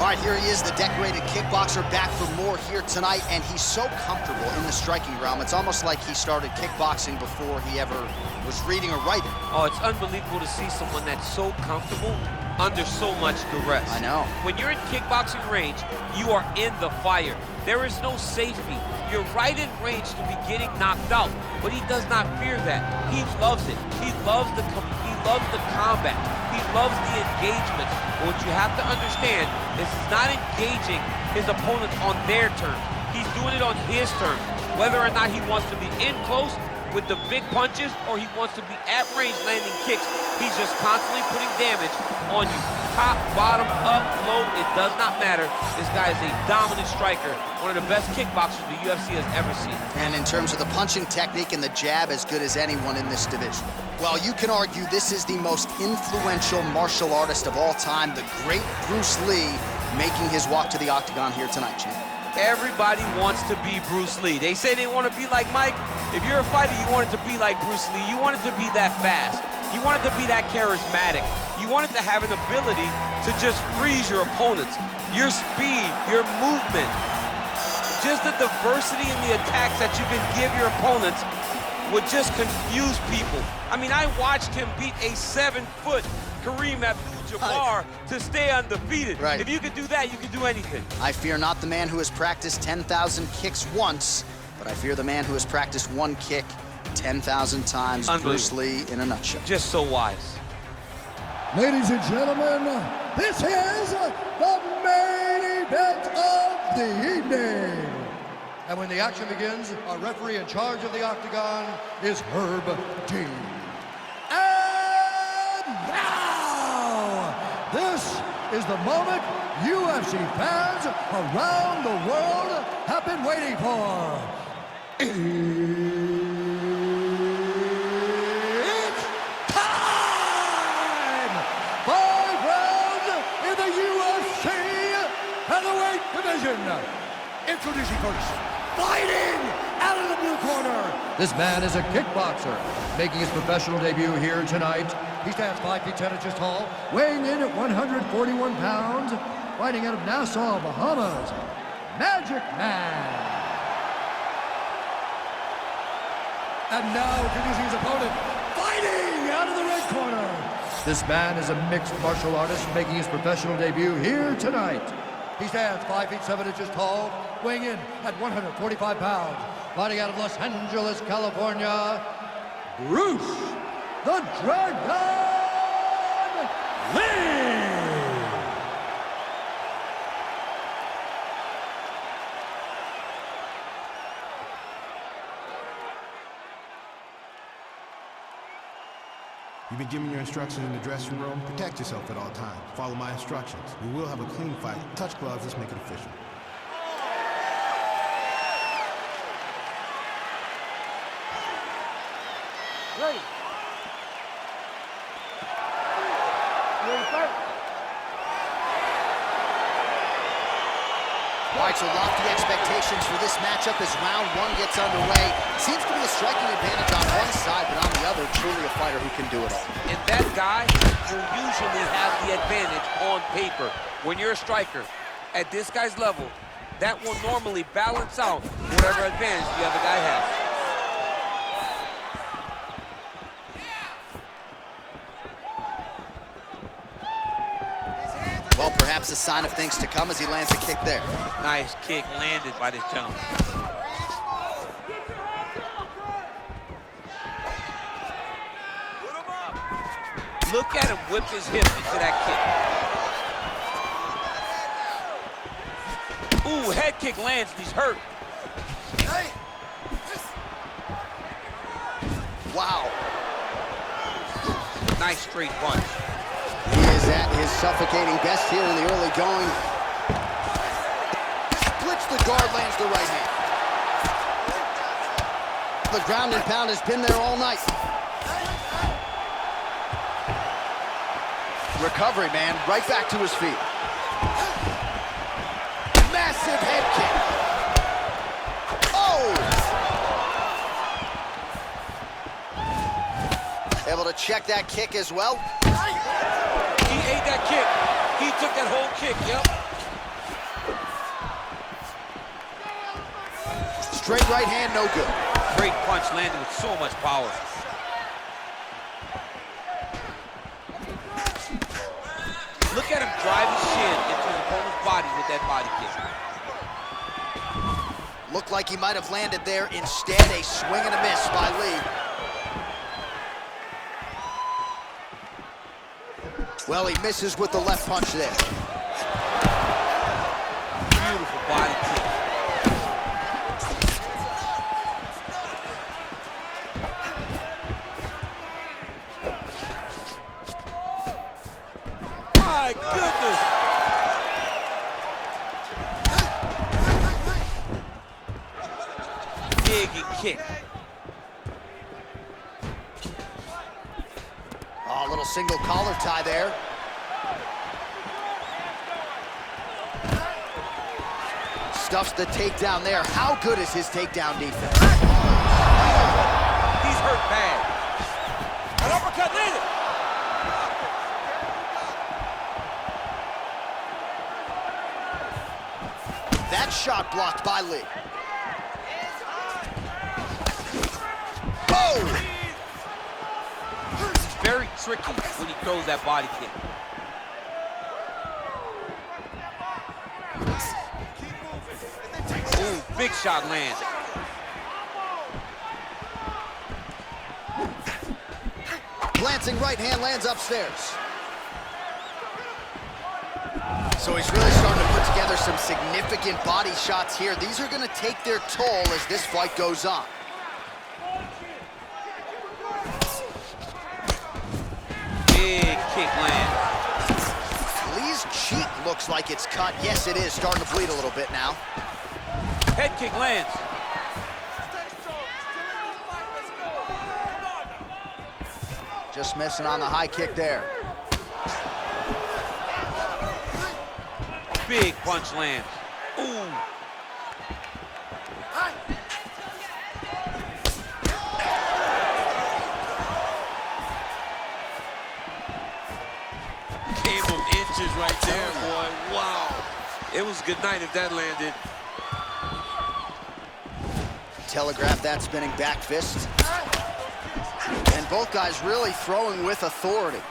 right, here he is, the decorated kickboxer, back for more here tonight, and he's so comfortable in the striking realm. It's almost like he started kickboxing before he ever was reading or writing. Oh, it's unbelievable to see someone that's so comfortable under so much duress. I know. When you're in kickboxing range, you are in the fire. There is no safety. You're right in range to be getting knocked out, but he does not fear that. He loves it. He loves the combat. He loves the engagement. But what you have to understand is he's not engaging his opponents on their terms. He's doing it on his terms. Whether or not he wants to be in close with the big punches or he wants to be at range landing kicks, he's just constantly putting damage on you. Top, bottom, up, low, it does not matter. This guy is a dominant striker, one of the best kickboxers the UFC has ever seen. And in terms of the punching technique and the jab, as good as anyone in this division. Well, you can argue this is the most influential martial artist of all time, the great Bruce Lee, making his walk to the octagon here tonight, champ. Everybody wants to be Bruce Lee. They say they want to be like Mike. If you're a fighter, you want it to be like Bruce Lee. You want it to be that fast. You want it to be that charismatic. You want it to have an ability to just freeze your opponents. Your speed, your movement, just the diversity in the attacks that you can give your opponents would just confuse people. I mean, I watched him beat a 7-foot Kareem Abdul-Jabbar to stay undefeated. Right. If you could do that, you could do anything. I fear not the man who has practiced 10,000 kicks once, but I fear the man who has practiced one kick 10,000 times. Bruce Lee in a nutshell. Just so wise. Ladies and gentlemen, this is the main event of the evening. And when the action begins, our referee in charge of the octagon is Herb Dean. And now, this is the moment UFC fans around the world have been waiting for. It's time! 5 rounds in the UFC featherweight division. Introducing first, fighting out of the blue corner. This man is a kickboxer, making his professional debut here tonight. He stands 5 feet 10 inches tall, weighing in at 141 pounds, fighting out of Nassau, Bahamas, Magic Man. And now introducing his opponent, fighting out of the red corner. This man is a mixed martial artist, making his professional debut here tonight. He stands 5 feet 7 inches tall, weighing in at 145 pounds, fighting out of Los Angeles, California, Bruce the Dragon Lee! You've been given your instructions in the dressing room. Protect yourself at all times. Follow my instructions. We will have a clean fight. Touch gloves, let's make it official. Ready. Ready, fight. All right, so lofty expectations for this matchup as round 1 gets underway. Seems to be a striking advantage on one side, but on the other, truly a fighter who can do it all. And that guy will usually have the advantage on paper. When you're a striker, at this guy's level, that will normally balance out whatever advantage the other guy has. Well, perhaps a sign of things to come as he lands a kick there. Nice kick landed by this gentleman. Look at him whip his hip into that kick. Ooh, head kick lands and he's hurt. Wow. Nice straight punch. He is at his suffocating best here in the early going. Splits the guard, lands the right hand. The ground and pound has been there all night. Recovery, man, right back to his feet. Massive head kick. Oh! Able to check that kick as well. He ate that kick. He took that whole kick, yep. Straight right hand, no good. Great punch landed with so much power. Look at him drive his shin into his opponent's body with that body kick. Looked like he might have landed there. Instead, a swing and a miss by Lee. Well, he misses with the left punch there. Beautiful body kick. My goodness! Big kick. Oh, a little single collar tie there. Stuffs the takedown there. How good is his takedown defense? He's hurt bad. An uppercut landed. That shot blocked by Lee. Oh! It's very tricky when he throws that body kick. Ooh, big shot lands. Glancing right hand lands upstairs. So he's really starting to put together some significant body shots here. These are going to take their toll as this fight goes on. Big kick lands. Lee's cheek looks like it's cut. Yes, it is. Starting to bleed a little bit now. Head kick lands. Just missing on the high kick there. Big punch lands. Ooh. Came from inches right there, boy. Wow. It was a good night if that landed. Telegraph that spinning back fist. And both guys really throwing with authority.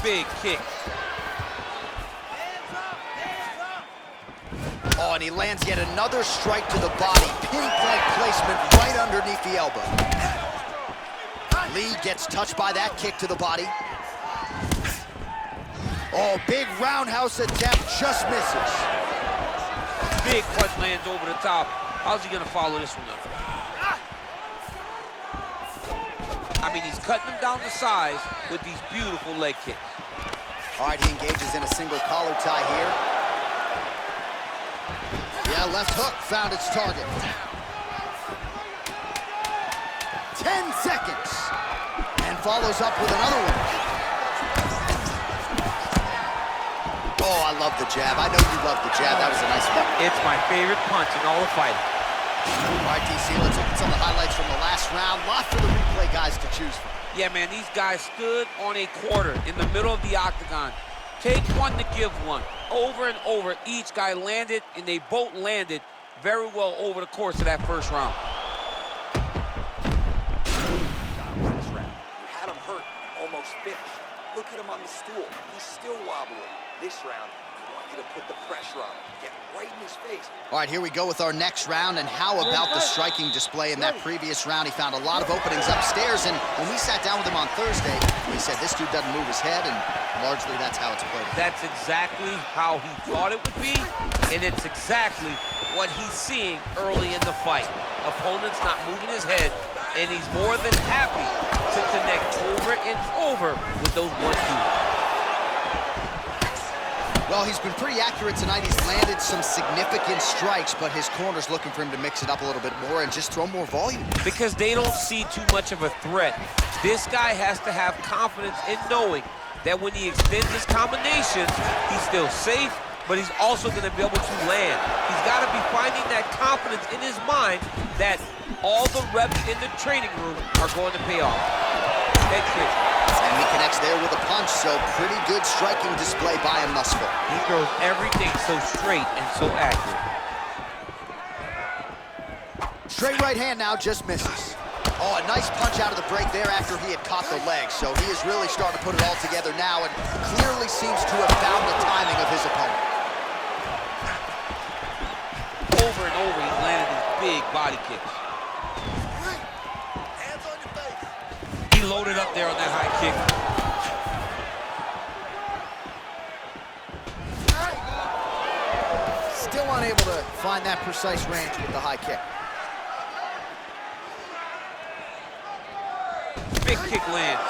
Big kick. Oh, and he lands yet another strike to the body. Pinpoint placement right underneath the elbow. Lee gets touched by that kick to the body. Oh, big roundhouse attempt, just misses. Big punch lands over the top. How's he gonna follow this one up? I mean, he's cutting him down to size with these beautiful leg kicks. All right, he engages in a single collar tie here. Yeah, left hook found its target. 10 seconds. And follows up with another one. Oh, I love the jab. I know you love the jab. That was a nice one. It's my favorite punch in all the fighting. All right, DC, let's look at some of the highlights from the last round. Lots for the replay guys to choose from. Yeah, man, these guys stood on a quarter in the middle of the octagon. Take one to give one. Over and over, each guy landed, and they both landed very well over the course of that first round. You had him hurt, almost finished. Look at him on the stool. He's still wobbling. This round, I want you to put the pressure on him. Get right in his face. All right, here we go with our next round. And how about the striking display in that previous round? He found a lot of openings upstairs. And when we sat down with him on Thursday, he said this dude doesn't move his head. And largely that's how it's played. That's exactly how he thought it would be. And it's exactly what he's seeing early in the fight. Opponent's not moving his head. And he's more than happy to connect over and over with those 1-2s. Well, he's been pretty accurate tonight. He's landed some significant strikes, but his corner's looking for him to mix it up a little bit more and just throw more volume. Because they don't see too much of a threat. This guy has to have confidence in knowing that when he extends his combinations, he's still safe, but he's also going to be able to land. He's got to be finding that confidence in his mind that all the reps in the training room are going to pay off. Head kick. And he connects there with a punch, so pretty good striking display by him thus far. He throws everything so straight and so accurate. Straight right hand now, just misses. Oh, a nice punch out of the break there after he had caught the leg. So he is really starting to put it all together now and clearly seems to have found the timing of his opponent. Over and over, he's landed these big body kicks. Hands on your face. He loaded up there on that high kick. Still unable to find that precise range with the high kick. Big kick lands.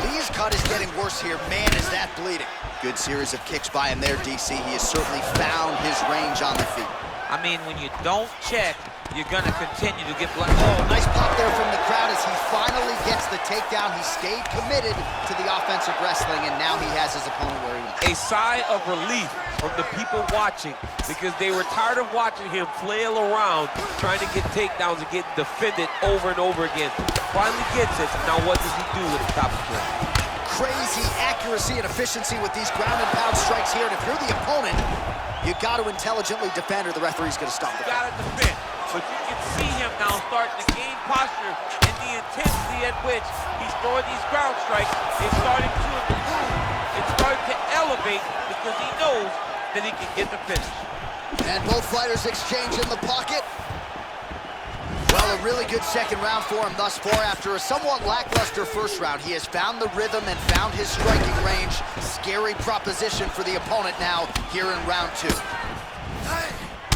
Lee's cut is getting worse here. Man, is that bleeding. Good series of kicks by him there, DC. He has certainly found his range on the feet. I mean, when you don't check, you're gonna continue to get blood. Oh, nice pop there from the crowd as he finally gets the takedown. He stayed committed to the offensive wrestling, and now he has his opponent where he wants. A sigh of relief from the people watching because they were tired of watching him flail around trying to get takedowns and get defended over and over again. Finally gets it. Now what does he do with the top of the Crazy accuracy and efficiency with these ground and pound strikes here, and if you're the opponent, you got to intelligently defend or the referee's going to stop the You gotta defend, but you can see him now starting to gain posture, and the intensity at which he's throwing these ground strikes is starting to improve. It's starting to elevate because he knows that he can get the finish. And both fighters exchange in the pocket. Well, a really good second round for him thus far. After a somewhat lackluster first round, he has found the rhythm and found his striking range. Scary proposition for the opponent now here in round two.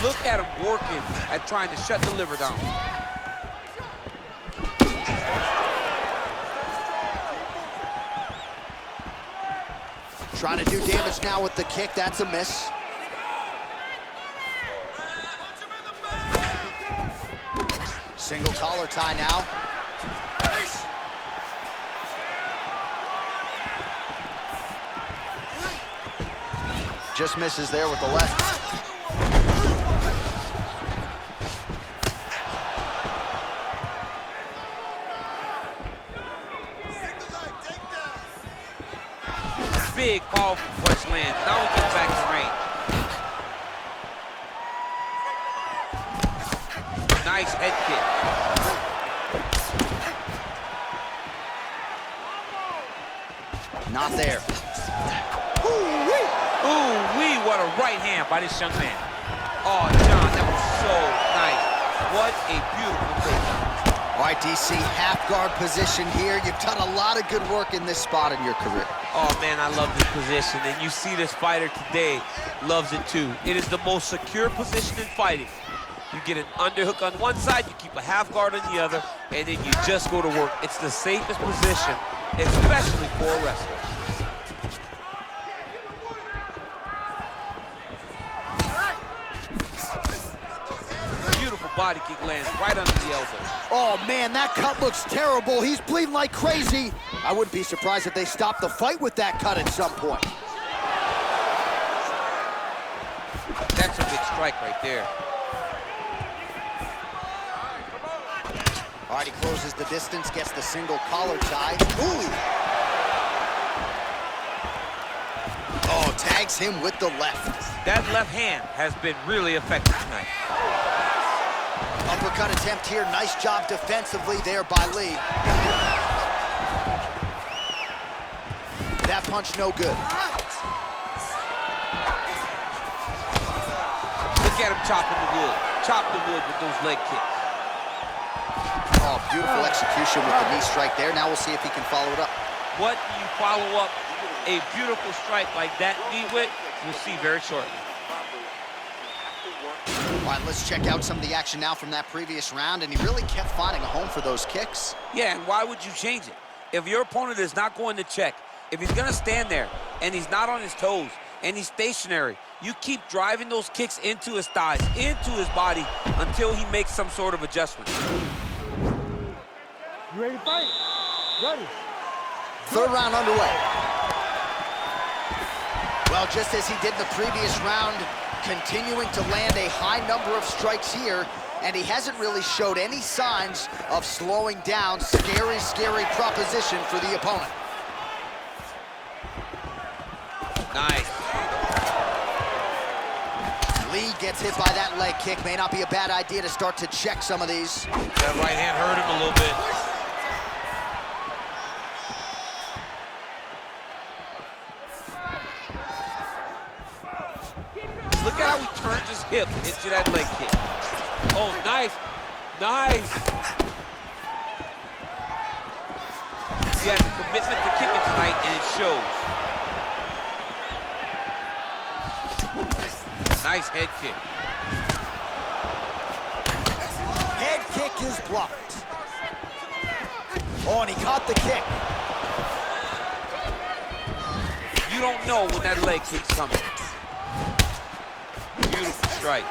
Look at him working at trying to shut the liver down. Trying to do damage now with the kick. That's a miss. Single collar tie now. Just misses there with the left. Big, powerful punch lands. Now he gets back to range. Nice head kick. Not there. Ooh-wee, what a right hand by this young man. Oh, John, that was so nice. What a beautiful takedown. All right, DC, half guard position here. You've done a lot of good work in this spot in your career. Oh, man, I love this position, and you see this fighter today loves it too. It is the most secure position in fighting. You get an underhook on one side, you keep a half guard on the other, and then you just go to work. It's the safest position, especially for a wrestler. Beautiful body kick lands right under the elbow. Oh, man, that cut looks terrible. He's bleeding like crazy. I wouldn't be surprised if they stopped the fight with that cut at some point. That's a big strike right there. All right, he closes the distance, gets the single collar tie. Ooh! Oh, tags him with the left. That left hand has been really effective tonight. Uppercut attempt here. Nice job defensively there by Lee. That punch no good. Look at him chopping the wood. Chop the wood with those leg kicks. Oh, beautiful execution with the knee strike there. Now we'll see if he can follow it up. What do you follow up a beautiful strike like that knee with? We'll see very shortly. All right, let's check out some of the action now from that previous round, and he really kept finding a home for those kicks. Yeah, and why would you change it? If your opponent is not going to check, if he's going to stand there and he's not on his toes and he's stationary, you keep driving those kicks into his thighs, into his body until he makes some sort of adjustment. You ready to fight? Ready. Third round underway. Well, just as he did in the previous round, continuing to land a high number of strikes here, and he hasn't really showed any signs of slowing down. Scary, scary proposition for the opponent. Nice. Lee gets hit by that leg kick. May not be a bad idea to start to check some of these. That right hand hurt him a little bit. Look at how he turns his hip into that leg kick. Oh, nice. Nice. He has a commitment to kicking tonight, and it shows. Nice head kick. Head kick is blocked. Oh, and he caught the kick. You don't know when that leg kick's coming. Beautiful strike.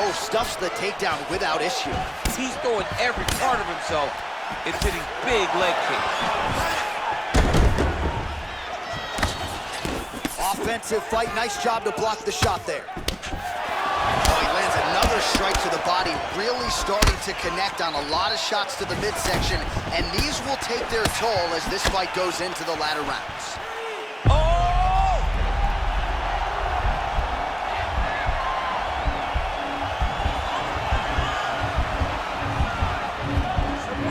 Oh, stuffs the takedown without issue. He's throwing every part of himself into these big leg kicks. Offensive fight, nice job to block the shot there. Oh, he lands another strike to the body, really starting to connect on a lot of shots to the midsection, and these will take their toll as this fight goes into the latter rounds. Oh!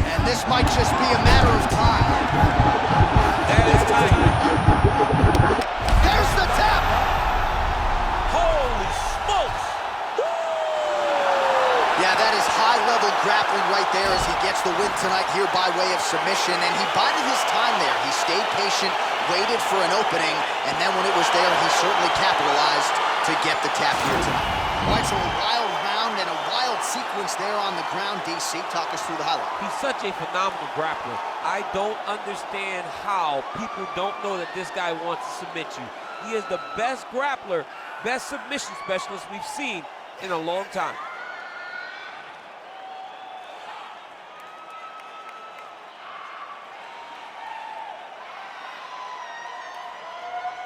And this might just be a matter of time. That is tight. There's the tap! Holy smokes! Yeah, that is high-level grappling right there as he gets the win tonight here by way of submission, and he bided his time there. He stayed patient, waited for an opening, and then when it was there, he certainly capitalized to get the tap here tonight. All right, so a wild round and a wild sequence there on the ground. DC, talk us through the highlight. He's such a phenomenal grappler. I don't understand how people don't know that this guy wants to submit you. He is the best grappler, best submission specialist we've seen in a long time.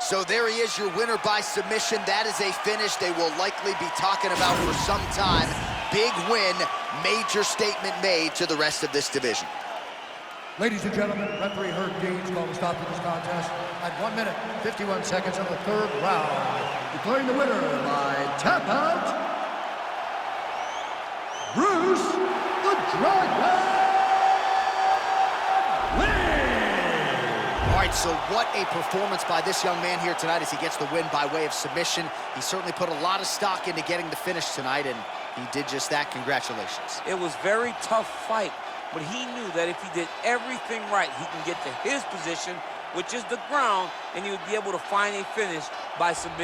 So there he is, your winner by submission. That is a finish they will likely be talking about for some time. Big win, major statement made to the rest of this division. Ladies and gentlemen, referee Herb Dean's called a stop to this contest at 1 minute, 51 seconds of the third round. Declaring the winner by tap out, Bruce the Dragon Lee! All right, so what a performance by this young man here tonight as he gets the win by way of submission. He certainly put a lot of stock into getting the finish tonight, and he did just that. Congratulations. It was a very tough fight, but he knew that if he did everything right, he can get to his position, which is the ground, and he would be able to find a finish by submission.